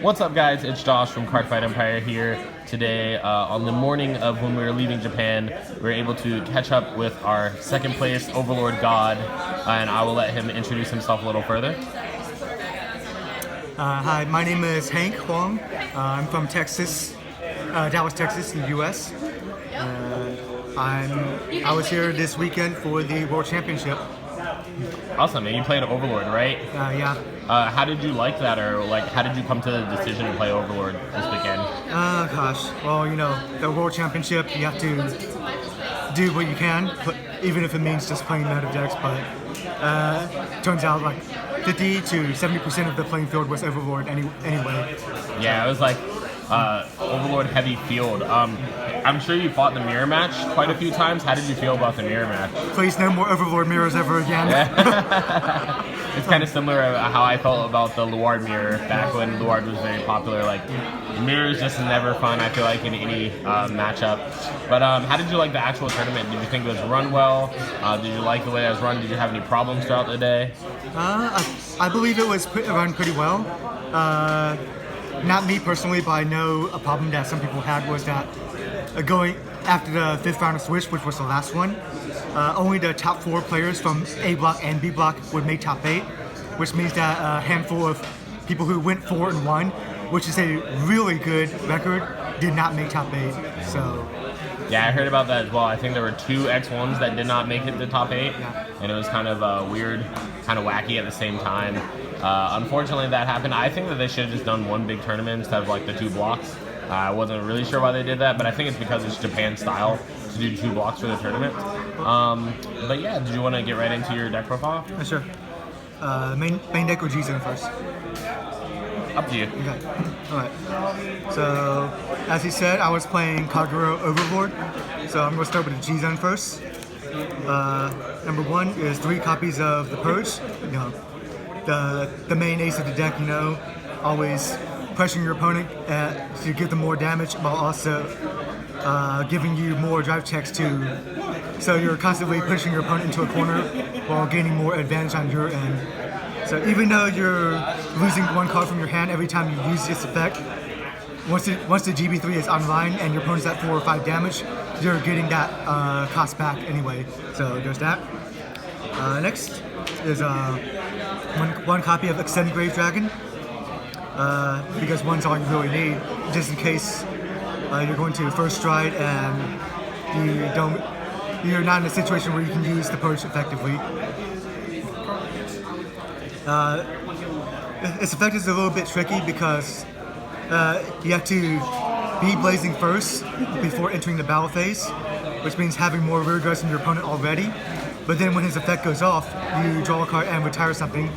What's up, guys? It's Josh from Cardfight Empire here. Today, on the morning of when we were leaving Japan, we were able to catch up with our second place Overlord God, and I will let him introduce himself a little further. Hi, my name is Hwang. I'm from Texas, Dallas, Texas, in the U.S. I was here this weekend for the World Championship. Awesome, and you played Overlord, right? Yeah. How did you like that, or how did you come to the decision to play Overlord this weekend? Gosh. Well, the World Championship, you have to do what you can, even if it means just playing out of decks. But turns out 50 to 70% of the playing field was Overlord anyway. Yeah, it was Overlord heavy field. I'm sure you fought the mirror match quite a few times. How did you feel about the mirror match? Please, no more Overlord mirrors ever again. Yeah. It's kind of similar to how I felt about the Luard mirror back when Luard was very popular. Mirrors just never fun, I feel like, in any matchup. But how did you like the actual tournament? Did you think it was run well? Did you like the way it was run? Did you have any problems throughout the day? I believe it was run pretty well. Not me personally, but I know a problem that some people had was that going after the fifth round of Switch, which was the last one, only the top 4 players from A block and B block would make top 8, which means that a handful of people who went 4-1, which is a really good record, did not make top 8. So. Yeah, I heard about that as well. I think there were 2 X1s that did not make it to top 8, yeah. And it was kind of weird, kind of wacky at the same time. Unfortunately, that happened. I think that they should have just done one big tournament instead of the 2 blocks. I wasn't really sure why they did that, but I think it's because it's Japan style to do 2 blocks for the tournament. But yeah, did you want to get right into your deck profile? Sure. Main deck or G-Zone first? Up to you. Okay. Alright. So, as he said, I was playing Kagura Overlord. So I'm going to start with the G-Zone first. Number 1 is 3 copies of the Purge. The main ace of the deck, always pressuring your opponent to give them more damage while also giving you more drive checks so you're constantly pushing your opponent into a corner while gaining more advantage on your end. So even though you're losing 1 card from your hand every time you use this effect, once the GB3 is online and your opponent's at 4 or 5 damage, you're getting that cost back anyway. So there's that. Next is one copy of Extended Grave Dragon, because one's all you really need, just in case you're going to first stride and you're not in a situation where you can use the Purge effectively. Its effect is a little bit tricky because you have to be blazing first before entering the battle phase, which means having more rear guards than your opponent already. But then when his effect goes off, you draw a card and retire something.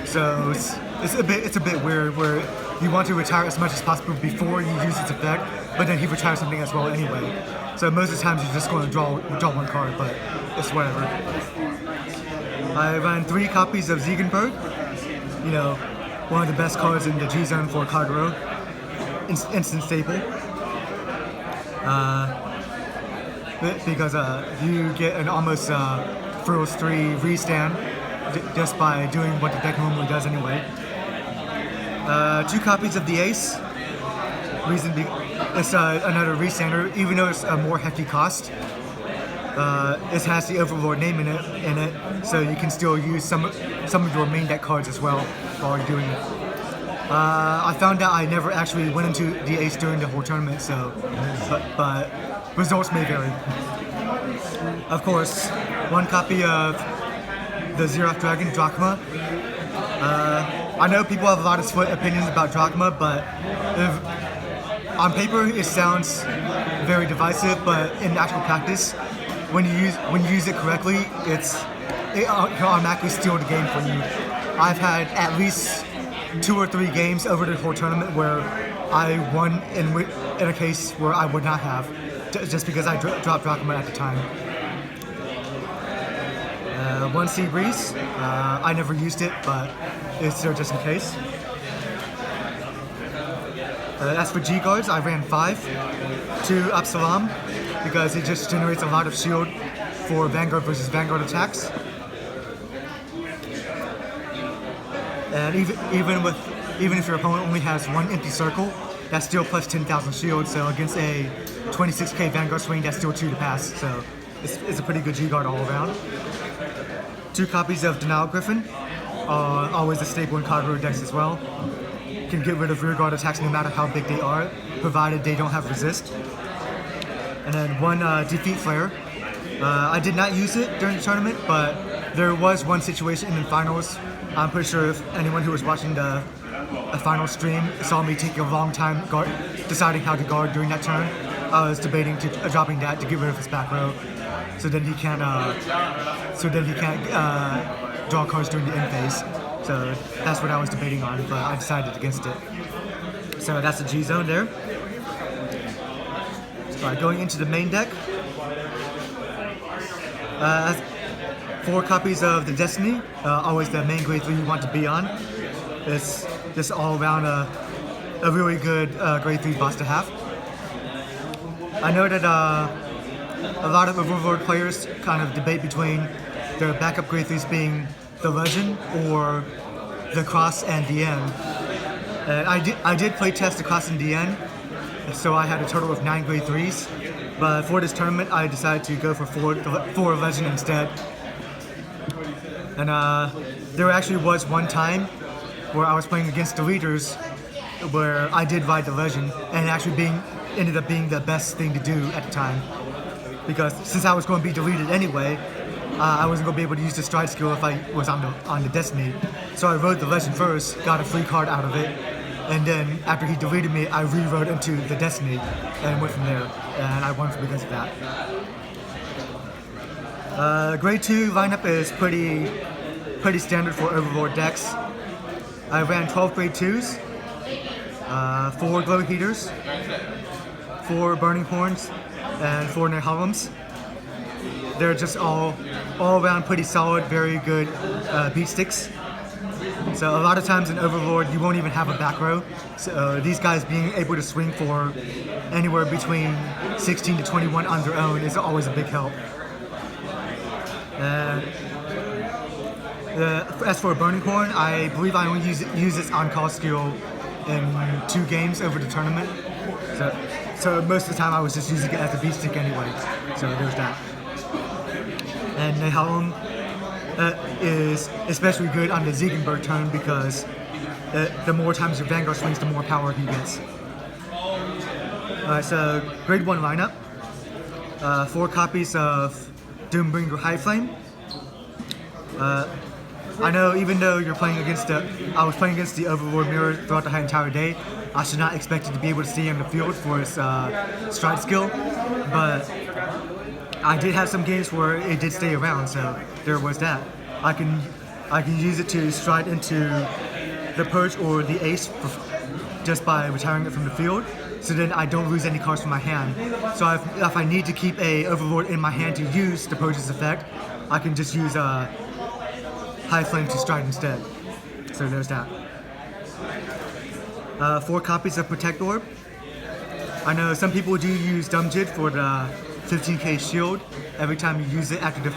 So it's a bit weird where you want to retire as much as possible before you use its effect, but then he retires something as well anyway. So most of the times you're just going to draw 1 card, but it's whatever. I ran 3 copies of Ziegenberg. One of the best cards in the G-Zone for Kagura. Instant staple. Because you get an almost Frills 3 restand just by doing what the deck normally does anyway. 2 copies of the Ace. It's another restander, even though it's a more hefty cost. It has the Overlord name in it, so you can still use some of your main deck cards as well while you're doing it. I found out I never actually went into the Ace during the whole tournament, but results may vary. Of course, 1 copy of the Xeroth Dragon, Drachma. I know people have a lot of split opinions about Drachma, but on paper it sounds very divisive, but in actual practice, when you use it correctly, it can automatically steal the game for you. I've had at least 2 or 3 games over the whole tournament where I won in a case where I would not have, just because I dropped Drachma at the time. 1 Sea Breeze. I never used it, but it's there just in case. As for G-Guards, I ran 5. 2 Absalom, because it just generates a lot of shield for Vanguard versus Vanguard attacks. And even with even if your opponent only has one empty circle, that's still plus 10,000 shield. So against a 26k Vanguard swing, that's still 2 to pass. So it's a pretty good G-Guard all around. 2 copies of Denial Griffin, always a staple in Kagero decks as well. Can get rid of rear guard attacks no matter how big they are, provided they don't have resist. And then 1 Defeat Flare. I did not use it during the tournament, but there was one situation in the finals. I'm pretty sure if anyone who was watching the final stream saw me take a long time deciding how to guard during that turn. I was debating dropping that to get rid of his back row, so then he can't draw cards during the end phase. So that's what I was debating on, but I decided against it. So that's the G zone there. Alright, going into the main deck. 4 copies of the Destiny, always the main grade 3 you want to be on. It's just all around a really good grade 3 boss to have. I know that a lot of Overlord players kind of debate between their backup grade 3s being the Legend or the Cross and DN. I did play test the Cross and DN, so I had a total of 9 grade 3s. But for this tournament, I decided to go for 4 Legend instead. And there actually was one time where I was playing against the leaders where I did ride the Legend, and it actually ended up being the best thing to do at the time. Because since I was going to be deleted anyway, I wasn't going to be able to use the stride skill if I was on the Destiny. So I rode the Legend first, got a free card out of it, and then after he deleted me, I re-rode into the Destiny and went from there. And I won because of that. Grade 2 lineup is pretty standard for Overlord decks. I ran 12 grade 2s, 4 glow heaters, 4 burning horns, and 4 Nehalums. They're just all around pretty solid, very good beat sticks. So a lot of times in Overlord, you won't even have a back row. So these guys being able to swing for anywhere between 16 to 21 on their own is always a big help. As for a Burning Horn, I believe I only use its on-call skill in 2 games over the tournament. So most of the time I was just using it as a beat stick anyway. So there's that. And Nehalum is especially good on the Ziegenberg turn because the more times your Vanguard swings, the more power he gets. Alright, so grade 1 lineup. 4 copies of Doombringer High Flame. I know even though I was playing against the Overlord Mirror throughout the entire day, I should not expect to be able to see him in the field for his stride skill, but I did have some games where it did stay around, so there was that. I can use it to stride into the Purge or the Ace just by retiring it from the field, so then I don't lose any cards from my hand. So if I need to keep a Overlord in my hand to use the Purge's effect, I can just use High Flame to stride instead. So there's that. 4 copies of Protect Orb. I know some people do use Dumjit for the 15k shield every time you use it after the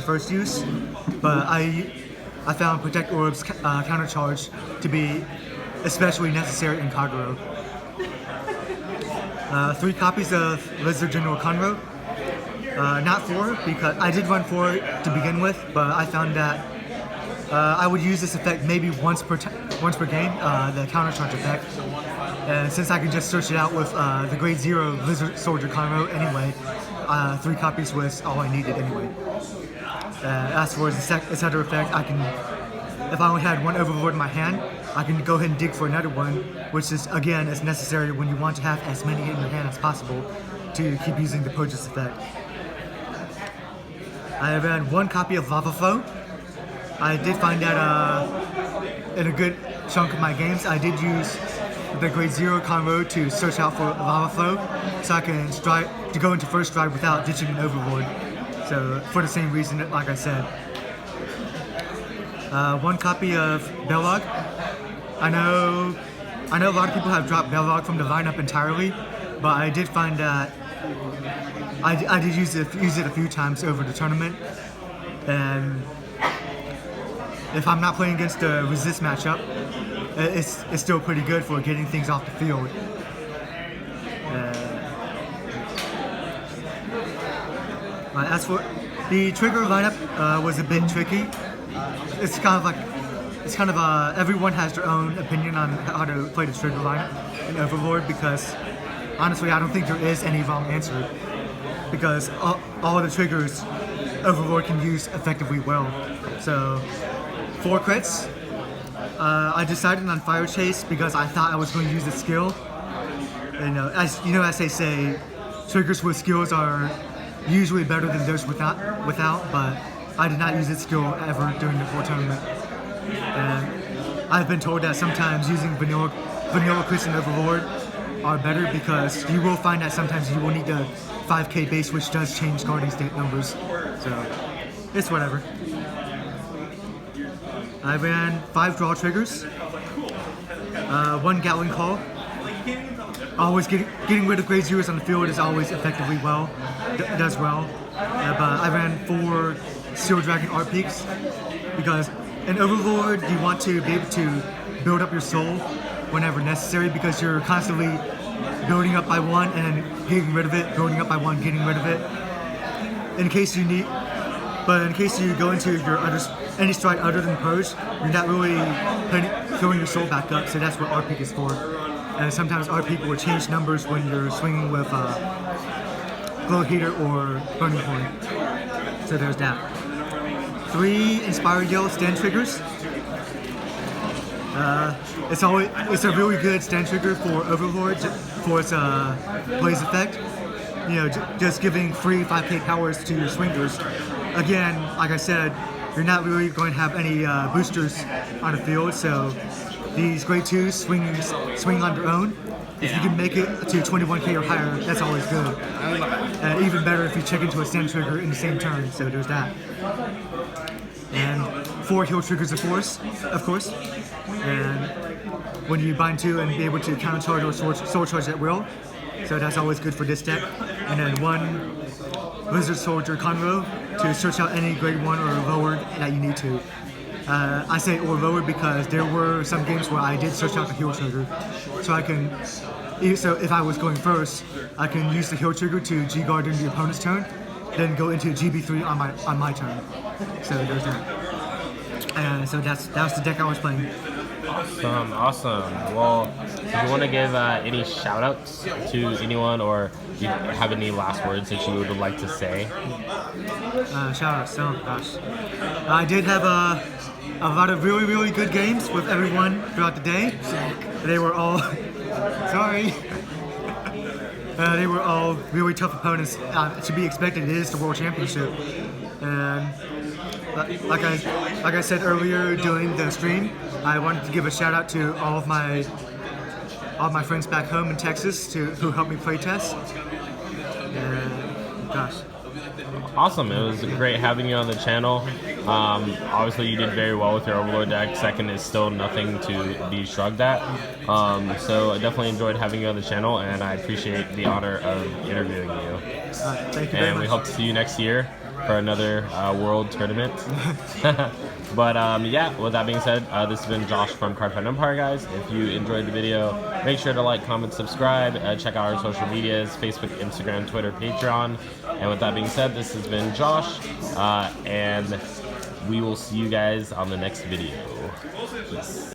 first use, but I found Protect Orb's countercharge to be especially necessary in Kagero. 3 copies of Lizard General Conroe. Not 4, because I did run 4 to begin with, but I found that I would use this effect maybe once per game, the countercharge effect. And since I can just search it out with the grade 0 Lizard Soldier Conroe anyway, 3 copies was all I needed anyway. As for its other effect, if I only had 1 Overlord in my hand, I can go ahead and dig for another one, which is again is necessary when you want to have as many in your hand as possible to keep using the Purchase effect. I ran 1 copy of Lava Flow. I did find that in a good chunk of my games, I did use the grade 0 Conroe to search out for Lava Flow, so I can to go into first stride without ditching an Overlord. So for the same reason, like I said. 1 copy of Bellog. I know a lot of people have dropped Bellog from the lineup entirely, but I did find that I did use it a few times over the tournament, and if I'm not playing against the resist matchup, it's still pretty good for getting things off the field. As for the trigger lineup, was a bit tricky. It's kind of everyone has their own opinion on how to play the trigger lineup in Overlord, because honestly I don't think there is any wrong answer, because all the triggers Overlord can use effectively well. So 4 crits. I decided on Fire Chase because I thought I was going to use the skill. And as they say, triggers with skills are usually better than those without, but I did not use this skill ever during the full tournament. And I've been told that sometimes using vanilla crits in Overlord are better, because you will find that sometimes you will need the 5k base, which does change guarding state numbers. So it's whatever. I ran 5 draw triggers, 1 Gatling Call. Always getting rid of grade zeros on the field is always effectively does well. But I ran 4 Steel Dragon Art Peaks, because in Overlord you want to be able to build up your soul whenever necessary, because you're constantly building up by 1 and then getting rid of it, building up by 1, getting rid of it. In case you go into your any stride other than Purge, you're not really filling your soul back up, so that's what Art Peak is for. And sometimes Art Peak will change numbers when you're swinging with Glow Heater or Burning Horn. So there's that. 3 Inspired Yell stand triggers. It's a really good stand trigger for Overlord for its Blaze effect. Just giving free 5k powers to your swingers. Again, like I said, you're not really going to have any boosters on the field, so these grade 2s swing on their own. If you can make it to 21k or higher, that's always good. And even better if you check into a stand trigger in the same turn, so there's that. And 4 heal triggers of course. And when you bind 2 and be able to counter charge or soul charge at will, so that's always good for this deck. And then 1 Wizard Soldier Conroe to search out any grade 1 or lower that you need to. I say or lower because there were some games where I did search out the heal trigger, so if I was going first, I can use the heal trigger to G-guard during the opponent's turn, then go into GB3 on my turn. So there's that. So that was the deck I was playing. Awesome. Well, do you want to give any shout-outs to anyone, or do you have any last words that you would like to say? Shout-outs. Oh gosh, I did have a lot of really, really good games with everyone throughout the day. They were all sorry. They were all really tough opponents. To be expected. It is the World Championship, and like I said earlier during the stream, I wanted to give a shout out to all of my friends back home in Texas who helped me play test. Gosh. Awesome. It was great having you on the channel. Obviously you did very well with your Overlord deck. Second is still nothing to be shrugged at. So I definitely enjoyed having you on the channel, and I appreciate the honor of interviewing you. Thank you very much. And we hope to see you next year for another world tournament. But yeah, with that being said, this has been Josh from Cardfight Empire, guys. If you enjoyed the video, make sure to like, comment, subscribe, check out our social medias, Facebook, Instagram, Twitter, Patreon. And with that being said, this has been Josh, and we will see you guys on the next video. Peace.